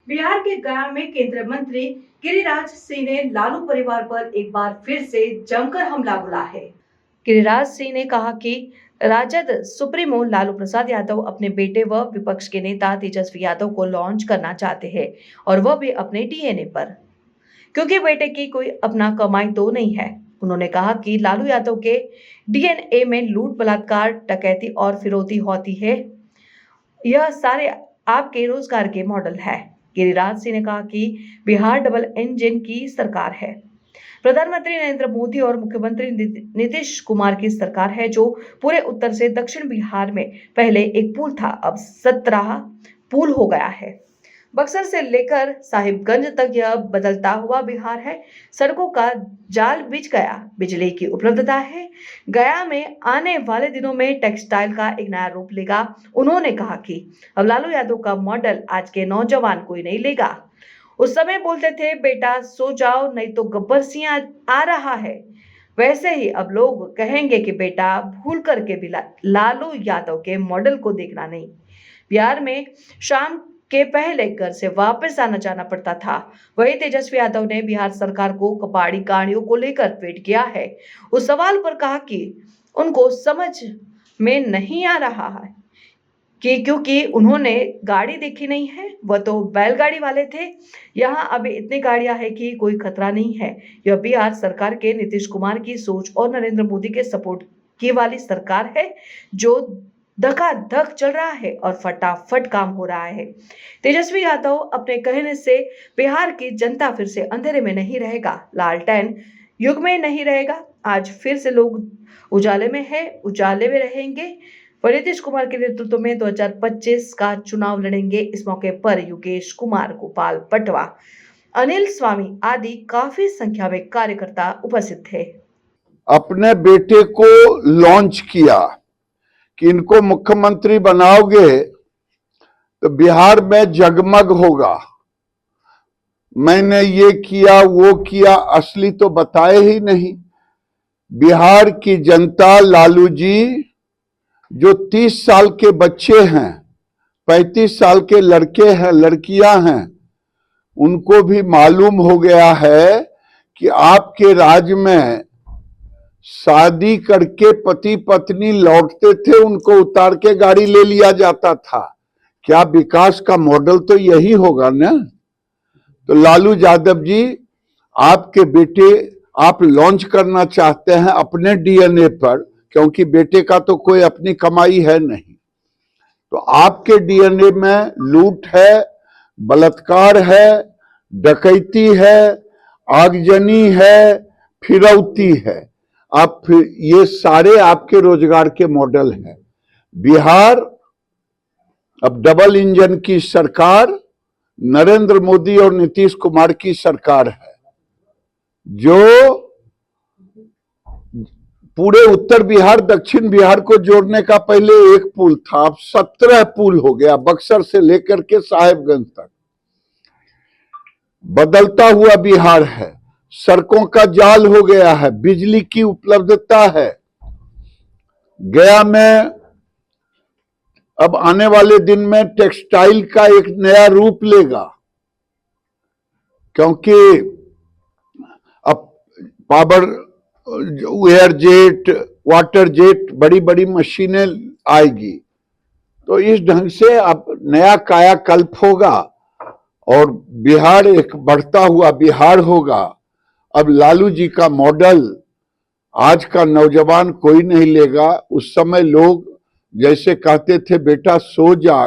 बिहार के गया में केंद्रीय मंत्री गिरिराज सिंह ने लालू परिवार पर एक बार फिर से जमकर हमला बोला है। गिरिराज सिंह ने कहा कि राजद सुप्रीमो लालू प्रसाद यादव अपने बेटे व विपक्ष के नेता तेजस्वी यादव को लॉन्च करना चाहते हैं और वह भी अपने डीएनए पर, क्योंकि बेटे की कोई अपना कमाई तो नहीं है। उन्होंने कहा कि लालू यादव के डीएनए में लूट, बलात्कार, डकैती और फिरौती होती है। यह सारे आपके रोजगार के मॉडल है। गिरिराज सिंह ने कहा कि बिहार डबल इंजन की सरकार है। प्रधानमंत्री नरेंद्र मोदी और मुख्यमंत्री नीतीश कुमार की सरकार है, जो पूरे उत्तर से दक्षिण बिहार में पहले एक पुल था, अब 17 पुल हो गया है। बक्सर से लेकर साहिबगंज तक यह बदलता हुआ बिहार है। सड़कों का जाल बिछ गया, बिजली की उपलब्धता है। गया में आने वाले दिनों में टेक्सटाइल का एक नया रूप लेगा। उन्होंने कहा कि अब लालू यादव का मॉडल आज के नौजवान कोई नहीं लेगा। उस समय बोलते थे बेटा सो जाओ नहीं तो गब्बर सिंह आ रहा है, वैसे ही अब लोग कहेंगे कि बेटा भूल करके भी लालू यादव के मॉडल को देखना नहीं। बिहार में शाम के पहले घर से वापस आना जाना पड़ता था। वही तेजस्वी यादव ने बिहार सरकार को कबाड़ी गाड़ियों को लेकर ट्वीट किया है। उस सवाल पर कहा कि उनको समझ में नहीं आ रहा है कि क्योंकि उन्होंने गाड़ी देखी नहीं है, वह तो बैलगाड़ी वाले थे। यहाँ अभी इतनी गाड़ियां हैं कि कोई खतरा नहीं है। यह बिहार सरकार के नीतीश कुमार की सोच और नरेंद्र मोदी के सपोर्ट की वाली सरकार है, जो धकाधक चल रहा है और फटाफट काम हो रहा है। तेजस्वी यादव अपने कहने से बिहार की जनता फिर से अंधेरे में नहीं रहेगा, लालटेन युग में नहीं रहेगा। आज फिर से लोग उजाले में है, उजाले में रहेंगे। वह नीतीश कुमार के नेतृत्व में 2025 का चुनाव लड़ेंगे। इस मौके पर योगेश कुमार, गोपाल पटवा, अनिल स्वामी आदि काफी संख्या में कार्यकर्ता उपस्थित थे। अपने बेटे को लॉन्च किया कि इनको मुख्यमंत्री बनाओगे तो बिहार में जगमग होगा। मैंने ये किया वो किया, असली तो बताए ही नहीं। बिहार की जनता लालू जी, जो 30 साल के बच्चे हैं, 35 साल के लड़के हैं, लड़कियां हैं, उनको भी मालूम हो गया है कि आपके राज्य में शादी करके पति पत्नी लौटते थे, उनको उतार के गाड़ी ले लिया जाता था। क्या विकास का मॉडल तो यही होगा ना? तो लालू यादव जी, आपके बेटे आप लॉन्च करना चाहते हैं अपने डीएनए पर, क्योंकि बेटे का तो कोई अपनी कमाई है नहीं। तो आपके डीएनए में लूट है, बलात्कार है, डकैती है, आगजनी है, फिरौती है। आप ये सारे आपके रोजगार के मॉडल हैं। बिहार अब डबल इंजन की सरकार नरेंद्र मोदी और नीतीश कुमार की सरकार है, जो पूरे उत्तर बिहार दक्षिण बिहार को जोड़ने का पहले एक पुल था, अब 17 पुल हो गया, बक्सर से लेकर के साहेबगंज तक। बदलता हुआ बिहार है, सड़कों का जाल हो गया है, बिजली की उपलब्धता है। गया में अब आने वाले दिन में टेक्सटाइल का एक नया रूप लेगा, क्योंकि अब power air jet, water jet, बड़ी बड़ी मशीनें आएगी। तो इस ढंग से अब नया कायाकल्प होगा और बिहार एक बढ़ता हुआ बिहार होगा। अब लालू जी का मॉडल आज का नौजवान कोई नहीं लेगा। उस समय लोग जैसे कहते थे बेटा सो जा,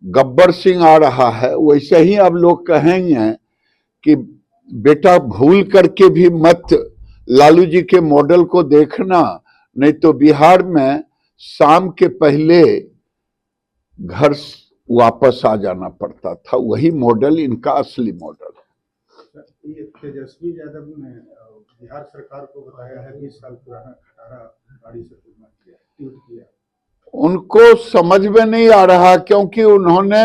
गब्बर सिंह आ रहा है, वैसे ही अब लोग कहेंगे कि बेटा भूल करके भी मत लालू जी के मॉडल को देखना, नहीं तो बिहार में शाम के पहले घर वापस आ जाना पड़ता था। वही मॉडल इनका असली मॉडल है। तेजस्वी यादव ने बिहार सरकार को बताया है 20 साल पुराना खटारा गाड़ी से ट्वीट किया। उनको समझ में नहीं आ रहा, क्योंकि उन्होंने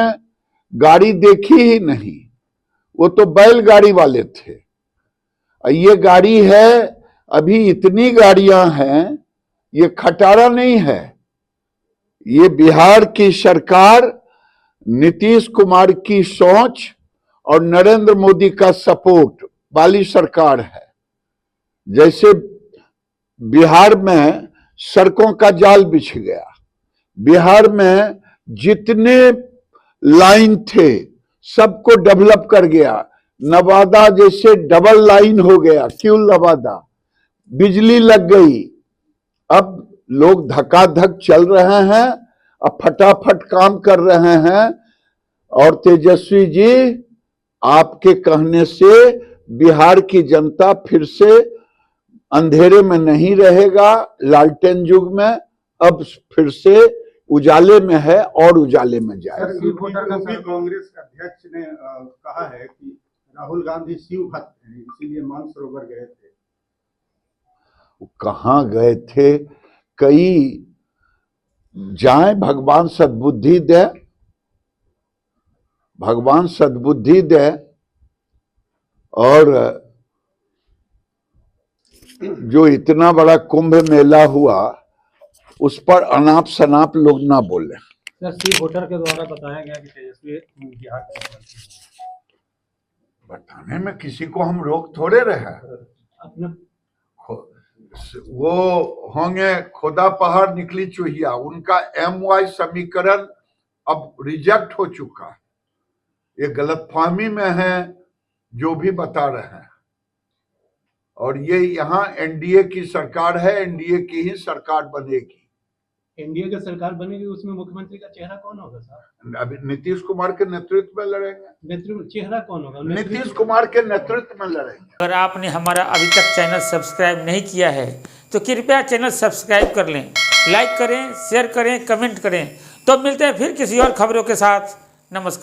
गाड़ी देखी ही नहीं। वो तो बैलगाड़ी वाले थे। ये गाड़ी है, अभी इतनी गाड़ियां हैं, ये खटारा नहीं है। ये बिहार की सरकार, नीतीश कुमार की सोच और नरेंद्र मोदी का सपोर्ट वाली सरकार है। जैसे बिहार में सड़कों का जाल बिछ गया, बिहार में जितने लाइन थे सबको डेवलप कर गया, नवादा जैसे डबल लाइन हो गया, क्यों नवादा, बिजली लग गई, अब लोग धकाधक चल रहे हैं, अब फटाफट काम कर रहे हैं। और तेजस्वी जी, आपके कहने से बिहार की जनता फिर से अंधेरे में नहीं रहेगा, लालटेन युग में अब फिर से उजाले में है और उजाले में जाएगा। यूपी कांग्रेस अध्यक्ष ने कहा है कि राहुल गांधी शिव भक्त हैं, इसीलिए मानसरोवर गए थे। कहाँ गए थे? कई जाएं, भगवान सद्बुद्धि दे, भगवान सद्बुद्धि दे। और जो इतना बड़ा कुंभ मेला हुआ उस पर अनाप शनाप लोग ना बोले। सर, सी वोटर के द्वारा बताया गया कि तेजस्वी बिहार के मुख्यमंत्री हैं। बताने में किसी को हम रोक थोड़े रहे। अपने वो होंगे खुदा पहाड़ निकली चूहिया, उनका MY समीकरण अब रिजेक्ट हो चुका है। ये गलतफहमी में है जो भी बता रहे हैं। और ये यहाँ NDA की सरकार है, NDA की ही सरकार बनेगी। एनडीए की सरकार बनेगी, उसमें मुख्यमंत्री का चेहरा कौन होगा सर? अभी नीतीश कुमार के नेतृत्व में लड़ेंगे। नेतृत्व चेहरा कौन होगा? नीतीश कुमार के नेतृत्व में लड़ेंगे। अगर आपने हमारा अभी तक चैनल सब्सक्राइब नहीं किया है तो कृपया चैनल सब्सक्राइब कर लें, लाइक करें, शेयर करें, कमेंट करें। तो मिलते हैं फिर किसी और खबरों के साथ। नमस्कार।